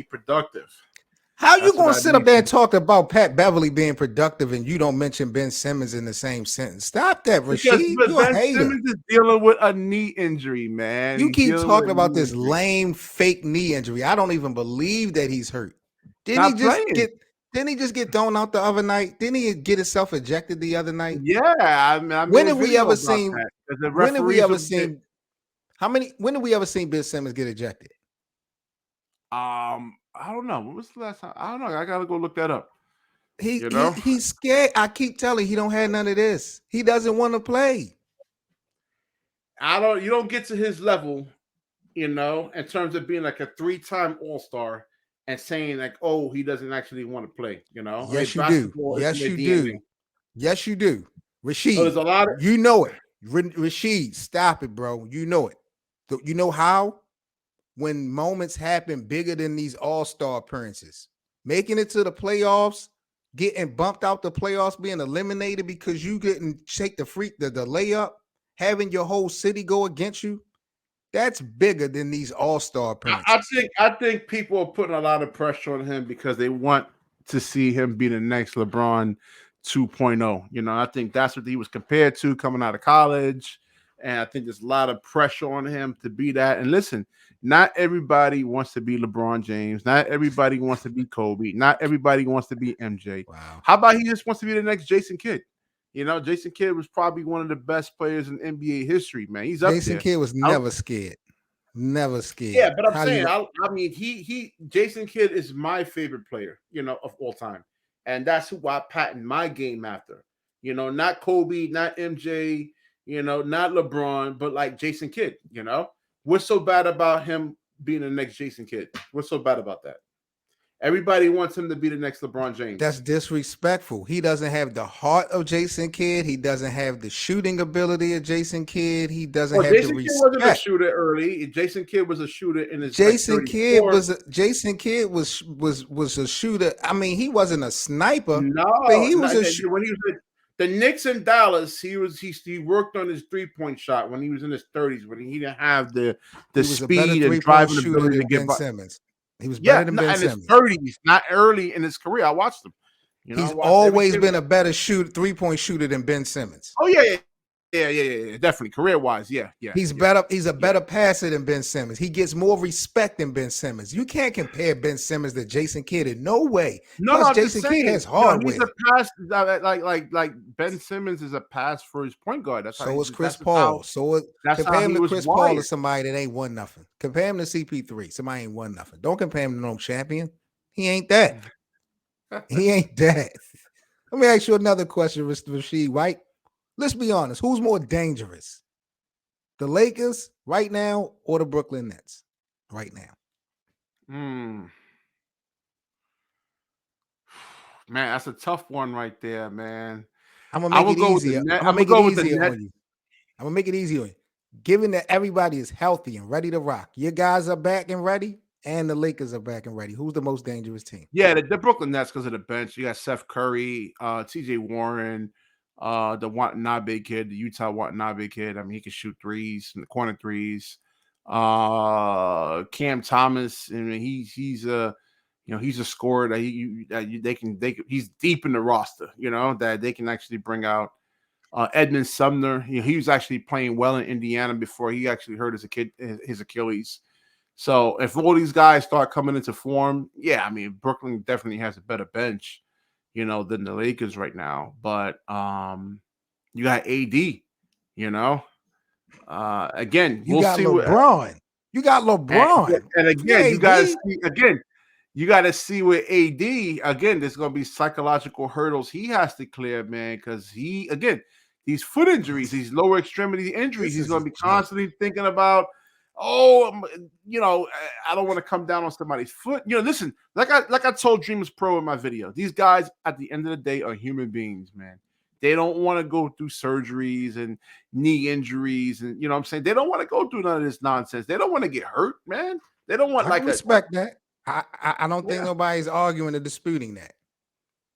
productive. How you That's what gonna I sit up need. there and talk about Pat Beverly being productive and you don't mention Ben Simmons in the same sentence? Stop that, Because Rasheed. but You're a Ben hater. Simmons is dealing with a knee injury, man. You He's keep dealing with talking a about knee this injury. lame fake knee injury. I don't even believe that he's hurt. Didn't he Not just playing. get didn't he just get thrown out the other night? Didn't he get himself ejected the other night? Yeah, I When made a did we video ever about seen that. 'Cause the when did we referees ever will get, seen when did we ever seen Ben Simmons get ejected? I don't know. When was the last time? I don't know. I gotta go look that up. He's scared. I keep telling you, he don't have none of this. He doesn't want to play. You don't get to his level, in terms of being like a 3-time All-Star and saying like, oh, he doesn't actually want to play, Yes, you do. basketball is in Yes, their you DNA. do. Yes, you do. So there's Rasheed, a lot of you know it. Rasheed, stop it, bro. You know it. You know how? When moments happen bigger than these all-star appearances, making it to the playoffs, getting bumped out the playoffs, being eliminated because you didn't take the layup, having your whole city go against you, that's bigger than these all-star appearances. I think people are putting a lot of pressure on him because they want to see him be the next LeBron 2.0. I think that's what he was compared to coming out of college. And I think there's a lot of pressure on him to be that. And listen, not everybody wants to be LeBron James. Not everybody wants to be Kobe. Not everybody wants to be MJ. Wow. How about he just wants to be the next Jason Kidd? Jason Kidd was probably one of the best players in NBA history, man. He's up Jason there. Kidd was never scared. Never scared. Yeah, but I'm How saying, you I mean, Jason Kidd is my favorite player, of all time, and that's who I patent my game after. Not Kobe, not MJ, not LeBron, but like Jason Kidd. What's so bad about him being the next Jason Kidd? What's so bad about that? Everybody wants him to be the next LeBron James. That's disrespectful. He doesn't have the heart of Jason Kidd. He doesn't have the shooting ability of Jason Kidd. He doesn't have Jason the Kidd wasn't a respect. shooter early. Jason Kidd was a shooter in his Jason Kidd 34. was a shooter. I mean, he wasn't a sniper, but No, he was a when he was with the Knicks in Dallas, he worked on his 3-point shot when he was in his 30s, when he didn't have the speed and driving ability to get by. Simmons. He was better than Ben in Simmons. his 30s, not early in his career. I watched him. He's always been a better 3-point shooter than Ben Simmons. Oh yeah. Definitely career-wise, yeah. He's better. He's a better passer than Ben Simmons. He gets more respect than Ben Simmons. You can't compare Ben Simmons to Jason Kidd in no way. No, Jason Kidd has hardware. He's a pass like Ben Simmons is a pass for his point guard. That's so is Chris Paul. Compare him to Chris Paul as somebody that ain't won nothing. Compare him to CP3. Somebody ain't won nothing. Don't compare him to no champion. He ain't that. He ain't that. Let me ask you another question, Mr. Rasheed White. Let's be honest. Who's more dangerous? The Lakers right now or the Brooklyn Nets right now? Man, that's a tough one right there, man. I'm gonna make it easier. I'm gonna make it easier on you. I'm gonna make it easier on you. Given that everybody is healthy and ready to rock, your guys are back and ready, and the Lakers are back and ready. Who's the most dangerous team? Yeah, the Brooklyn Nets because of the bench. You got Seth Curry, TJ Warren, the Watanabe kid, the Utah Watanabe kid. I mean, he can shoot threes in the corner threes. Cam Thomas, I mean, he's a scorer that he's deep in the roster. That they can actually bring out. Edmund Sumner, he was actually playing well in Indiana before he actually hurt his Achilles. So if all these guys start coming into form, yeah, I mean, Brooklyn definitely has a better bench, than the Lakers right now. But you got AD, again, you got LeBron. You got LeBron. And again, you got to see with AD, again, there's going to be psychological hurdles he has to clear, man, because these foot injuries, these lower extremity injuries, he's going to be constantly thinking about, I don't want to come down on somebody's foot. Listen, like I told Dreamers Pro in my video, these guys at the end of the day are human beings, man. They don't want to go through surgeries and knee injuries, and what I'm saying, they don't want to go through none of this nonsense. They don't want to get hurt, man. They don't want I respect that. I don't think nobody's arguing or disputing that.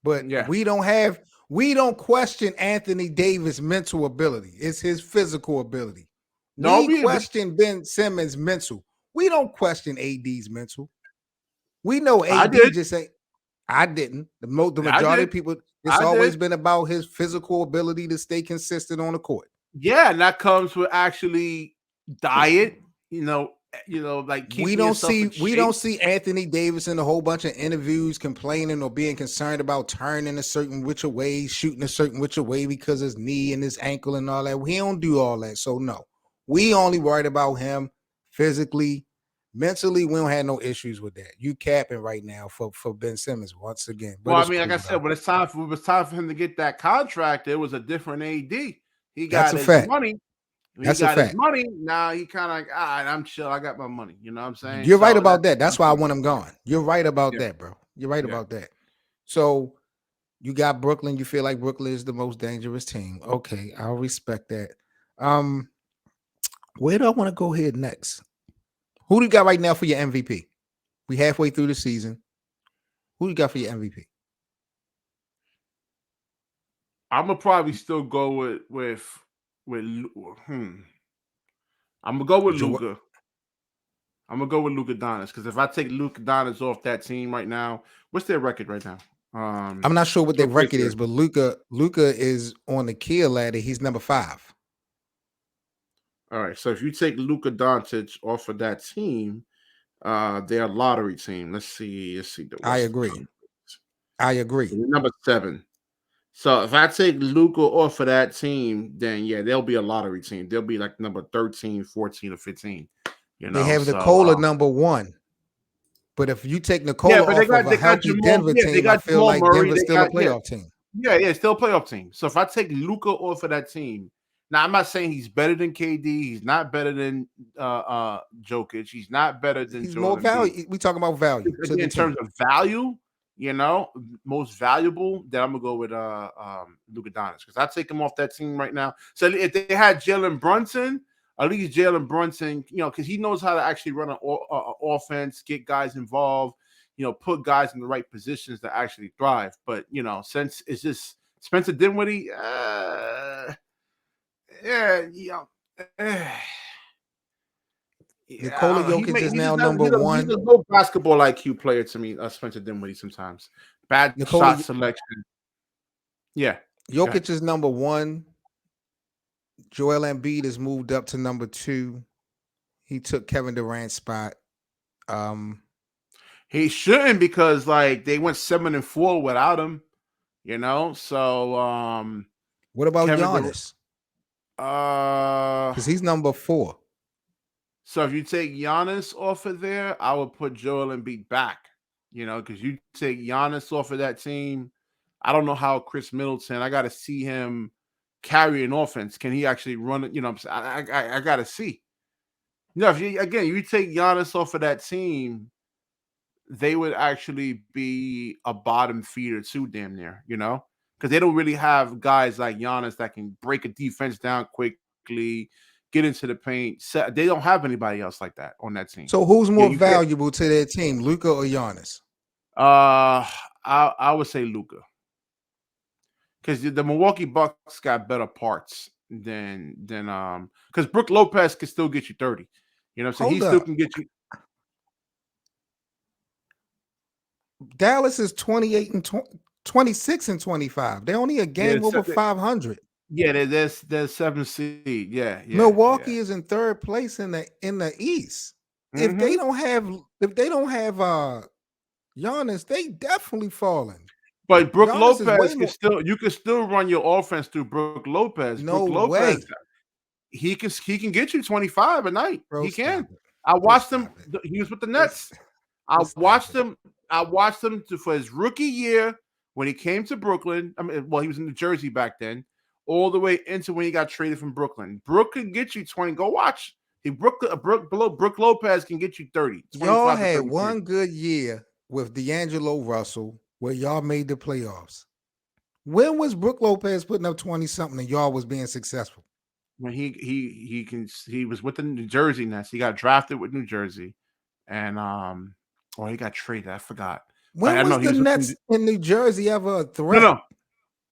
But we don't question Anthony Davis' mental ability. It's his physical ability. We question Ben Simmons' mental. We don't question AD's mental. We know I AD did. just ain't. I didn't. The I majority did. of people, it's I always did. been about his physical ability to stay consistent on the court. Yeah, and that comes with actually diet. Like We keeping don't yourself see in we don't shape. see Anthony Davis in a whole bunch of interviews complaining or being concerned about turning a certain which way, shooting a certain which way because his knee and his ankle and all that. We don't do all that. So no, we only worried about him physically, mentally. We don't have no issues with that. You capping right now for Ben Simmons once again, Well, but I it's mean, like I cool though. said, when it was time for him to get that contract, it was a different AD. He That's got a his fact. money. When he That's a got his fact. money, now he kind of like, all right, I'm chill. I got my money. You know what I'm saying? You're right So about that's that. That's why I want him gone. You're right about yeah, that, bro. You're right yeah. about that. So you got Brooklyn. You feel like Brooklyn is the most dangerous team. Okay, I'll respect that. Um, where do I want to go here next? Who do you got right now for your MVP? We halfway through the season. Who you got for your MVP? I'm gonna probably still go with. I'm gonna go with Joel. Luka. I'm gonna go with Luka Doncic because if I take Luka Doncic off that team right now, what's their record right now? I'm not sure what their What place record they're is, in? but Luca is on the kill ladder. He's number 5. All right, so if you take Luka Doncic off of that team, they're a lottery team. Let's see. Let's see the I Western agree. Conference. I agree. They're number 7. So if I take Luka off of that team, then yeah, they'll be a lottery team. They'll be like number 13, 14, or 15. They have So Nikola number 1. But if you take yeah, Nikola but off of a they got healthy Jamal. Denver Yeah, they team, I got feel Jamal like Murray. Denver's They still a got playoff team. yeah, still a playoff team. So if I take Luka off of that team, now I'm not saying he's better than KD. He's not better than Jokic. He's not better than He's more Joel Embiid. value. We talking about value to the In terms team. of value, most valuable, then I'm gonna go with Luka Doncic because I take him off that team right now. So if they had Jalen Brunson, at least Jalen Brunson, because he knows how to actually run an offense, get guys involved, put guys in the right positions to actually thrive. But since it's just Spencer Dinwiddie, yeah, yeah, I Nikola don't know. Jokic is He now just has number he's a 1. low basketball IQ player to me, Spencer Dinwiddie sometimes. Bad Nikola shot selection. Yeah. Go ahead. Jokic is number 1. Joel Embiid has moved up to number 2. He took Kevin Durant's spot. Um, He shouldn't because like they went 7-4 without him, So what about Kevin Durant, Giannis? uh Because he's number 4. so if you take Giannis off of there, I would put Joel Embiid back, because you take Giannis off of that team. I don't know how Chris Middleton, I got to see him carry an offense. Can he actually run it? What I'm saying? I got to see. If you take Giannis off of that team, they would actually be a bottom feeder too, damn near, because they don't really have guys like Giannis that can break a defense down quickly, get into the paint. They don't have anybody else like that on that team. So who's more You can't. valuable to their team, Luca or Giannis? I would say Luka because the Milwaukee Bucks got better parts than because Brook Lopez can still get you 30. So he Hold still up. can get you. Dallas is 28 and 26 and 25. They're only a Yeah, game over 500. there's 7 seed. Yeah, yeah, yeah. Milwaukee is in 3rd place in the East. If they Mm-hmm. don't have Giannis, they definitely falling. But Brook Giannis is way Lopez more. you can still run your offense through Brook Lopez. No Brook Lopez, way, he can get you 25 a night. bro. He can. Stop it. I Just watched him. stop it. He was with the Just, Nets. I just stop watched it. him. For his rookie year when he came to Brooklyn. I mean, well, he was in New Jersey back then, all the way into when he got traded from Brooklyn. Brook can get you 20. Go watch. Brook Lopez can get you 30, Y'all 25 to had 30 points. one good year with D'Angelo Russell where y'all made the playoffs. When was Brook Lopez putting up 20 something and y'all was being successful? When he was with the New Jersey Nets. He got drafted with New Jersey, and or he got traded. I forgot, but When I know was he the was with Nets in New Jersey ever a no, threat?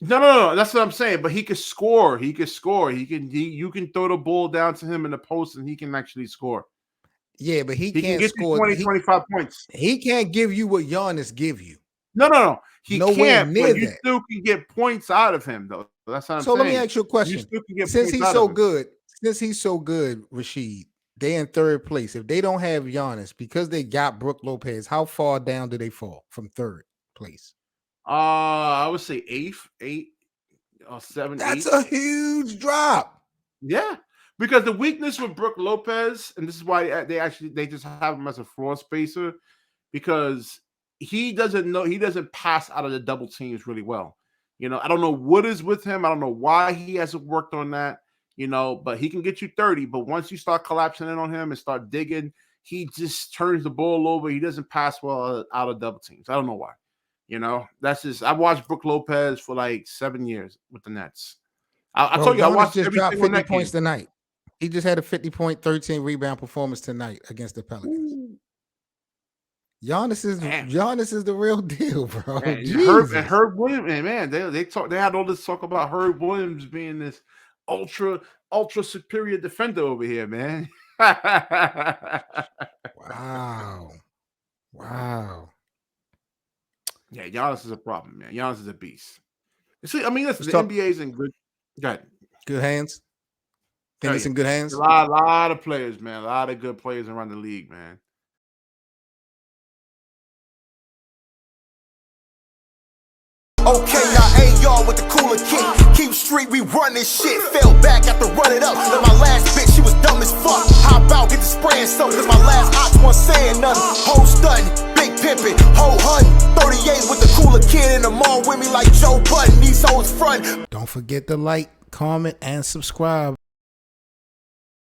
no, no. That's what I'm saying. But he could score. He could score. You can throw the ball down to him in the post, and he can actually score. Yeah, but he He can can't get you score. 20, 25 points. He can't give you what Giannis give you. No. He Nowhere can't, near but you that. still can get points out of him, though. That's what I'm So let me saying. ask you a You question. still can get Since points he's out of so him. good, Rashid, they in third place. If they don't have Giannis because they got Brook Lopez, how far down do they fall from third place? I would say eight or 7, That's 8. a huge drop. Yeah, because the weakness with Brook Lopez, and this is why they just have him as a floor spacer, because he doesn't pass out of the double teams really well. I don't know what is with him. I don't know why he hasn't worked on that. But he can get you 30. But once you start collapsing in on him and start digging, he just turns the ball over. He doesn't pass well out of double teams. I don't know why. That's just I've watched Brook Lopez for like 7 years with the Nets. I Bro, told you I Giannis watched just every dropped single 50 net game. points tonight. He just had a 50-point, 13 rebound performance tonight against the Pelicans. Ooh, Giannis is the real deal, bro. man, Jesus. Herb Williams, man, they had all this talk about Herb Williams being this ultra superior defender over here, man. Wow. Wow. Yeah, Giannis is a problem, man. Giannis is a beast. See, I mean, listen, Let's the talk NBA's in good. Good. good hands. Think Tell it's you, in good hands? a lot of players, man. A lot of good players around the league, man. Okay, now AR with the cooler kick. Keep street, we run this shit. Fell back after run it up. Then my last bitch, she was dumb as fuck. Hop out, get the spraying something. Cause my last ox wasn't saying nothing. Whole stunting, big pimpin', whole hunting. 38 with the cooler kid in the mall with me like Joe Budden. These hoes front. Don't forget to like, comment, and subscribe.